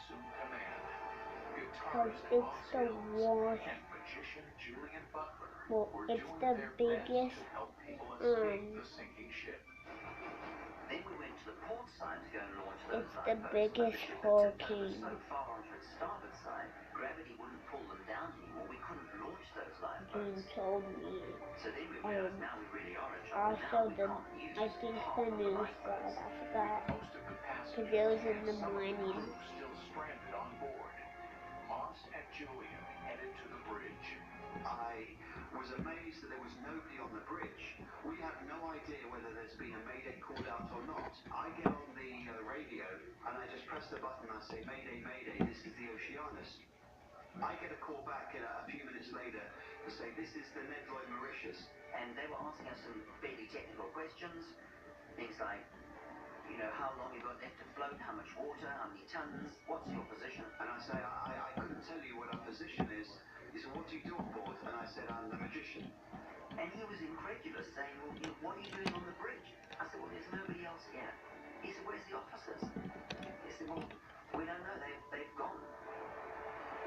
assume command. Because Guitarist it's Moss the Hills worst. and magician Julian Butler Well, were it's doing the their biggest, best to help people escape the sinking ship. Then we went to the port side to go and launch those it's the lifeboats, biggest but the ship had tipped over hurricane. so far onto its starboard side, gravity wouldn't pull them down anymore. We couldn't launch those June lifeboats. told me. So then we realized now we really are in trouble. Now Also, we can't use I think half the of the news lifeboats. got, I With forgot, most of the because passengers it was in and the some of the morning. crew still stranded on board, Moss and Julian headed to the bridge. I was amazed that there was nobody on the bridge. We have no idea whether there's been a mayday called out or not. I get on the radio and I just press the button and I say, Mayday, Mayday, this is the Oceanus. I get a call back a few minutes later to say, this is the Ned Lloyd Mauritius. And they were asking us some fairly technical questions. Things like, you know, how long you've got left to float, how much water, how many tons, what's your position? And I say, I couldn't tell you what our position is. He said, what do you do on board? And I said, I'm the magician. And he was incredulous, saying, well, you know, what are you doing on the bridge? I said, well, there's nobody else here. He said, where's the officers? He said, well, we don't know, they've gone.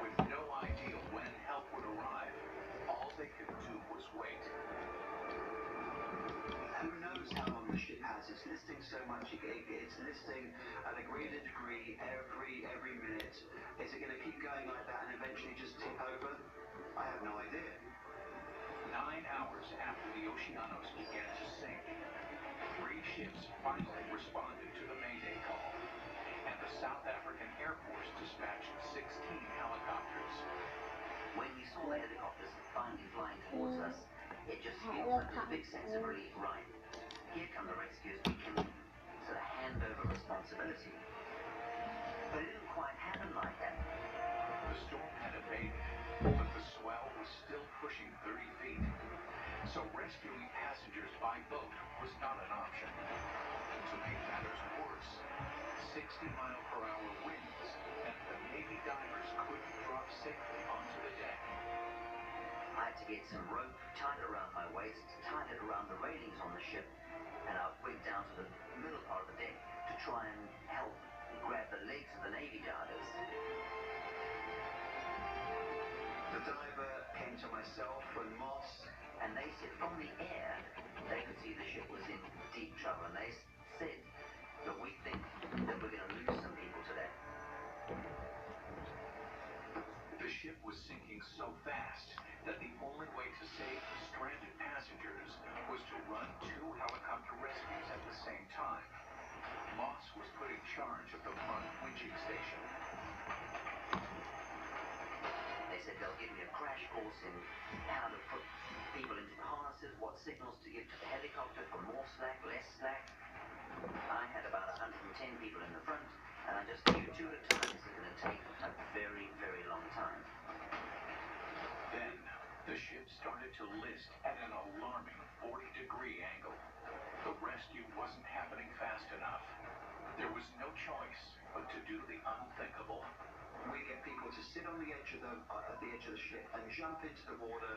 With no idea when help would arrive, all they could do was wait. Who knows how long the ship has? It's listing so much. It's listing at a greater degree every minute. Is it going to keep going like that and eventually just tip over? I have no idea. 9 hours after the Oceanos began to sink, 3 ships finally responded to the Mayday call, and the South African Air Force dispatched 16 helicopters. When we saw the helicopters finally flying towards us, it just feels like there's a big sense of relief. Right, here come the rescuers. We can sort of hand over responsibility. But it didn't quite happen like that. The storm had abated, but the swell was still pushing 30 feet. So rescuing passengers by boat was not an option. To make matters worse, 60-mile-per-hour winds meant the Navy divers couldn't drop safely onto the deck. I had to get some rope, tied it around my waist, tied it around the railings on the ship, and I went down to the middle part of the deck to try and help grab the legs of the Navy divers. The diver came to myself and Moss. And they said from the air, they could see the ship was in deep trouble. And they said that we think that we're going to lose some people today. The ship was sinking so fast that the only way to save the stranded passengers was to run 2 helicopter rescues at the same time. Moss was put in charge of the front winching station. They said they'll give me a crash course in how to put people into the harnesses, what signals to give to the helicopter for more slack, less slack. I had about 110 people in the front, and I just knew 2 at a time. This is going to take a very, very long time. Then, the ship started to list at an alarming 40-degree angle. The rescue wasn't happening fast enough. There was no choice but to do the unthinkable. We get people to sit on the edge of at the edge of the ship and jump into the water.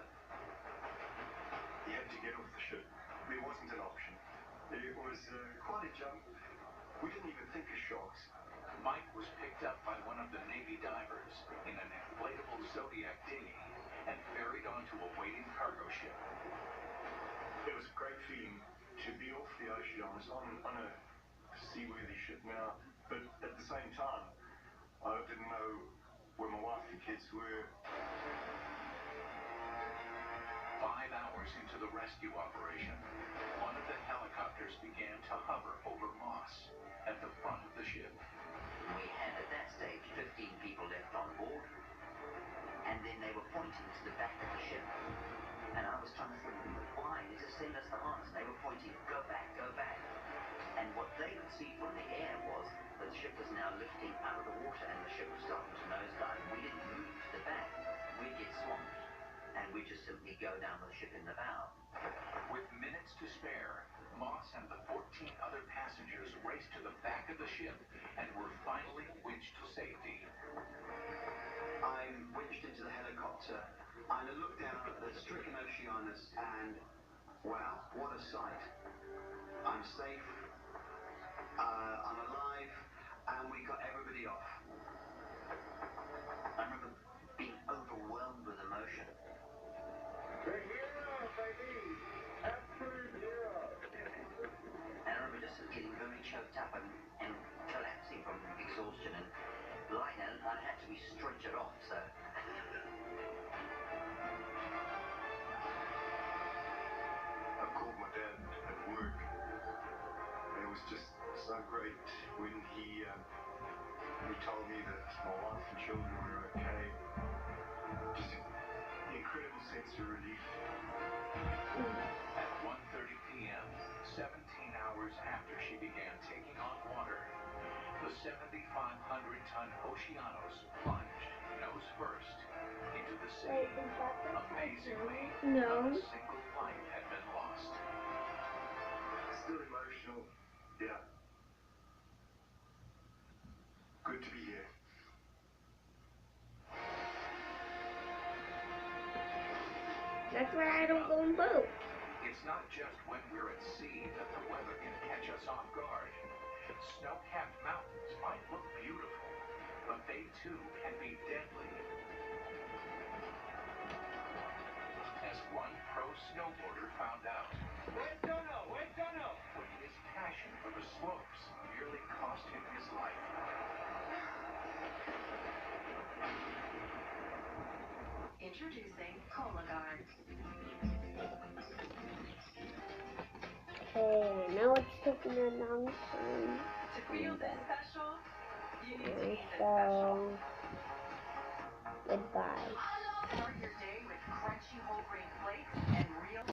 You had to get off the ship. There wasn't an option. It was quite a jump. We didn't even think of sharks. Mike was picked up by one of the Navy divers in an inflatable Zodiac dinghy and ferried onto a waiting cargo ship. It was a great feeling to be off the Oceanus on a seaworthy ship now, but at the same time, I didn't know where my wife and kids were. 5 hours into the rescue operation, one of the helicopters began to hover over Moss at the front of the ship. We had at that stage 15 people left on board, and then they were pointing to the back of the ship. And I was trying to think, why? They just send us the harness. They were pointing, go back, go back. And what they could see from the air was that the ship was now lifting out of the water and the ship was starting to nosedive. We didn't move to the back. We'd get swamped. And we'd just simply go down with the ship in the bow. With minutes to spare, Moss and the 14 other passengers raced to the back of the ship and were finally winched to safety. I'm winched into the helicopter and I look down at the stricken Oceanus and wow, what a sight. I'm safe, I'm alive, and we got everybody off. great when he told me that my wife and children were okay. Just an incredible sense of relief. At 1:30 p.m., 17 hours after she began taking on water, the 7,500-ton Oceanos plunged nose first into the sea. Amazingly, not a single life had been lost. Still emotional. Yeah. Good to be here. That's why I don't go on boats. It's not just when we're at sea that the weather can catch us off guard. Snow-capped mountains might look beautiful, but they too can be deadly. As one pro snowboarder found out, when his passion for the slopes nearly cost him his life. Introducing Cologuard. Okay, now it's taking a long time. To feel this special, you need to Okay, eat this special. so goodbye. Start your day with crunchy whole grain flakes and real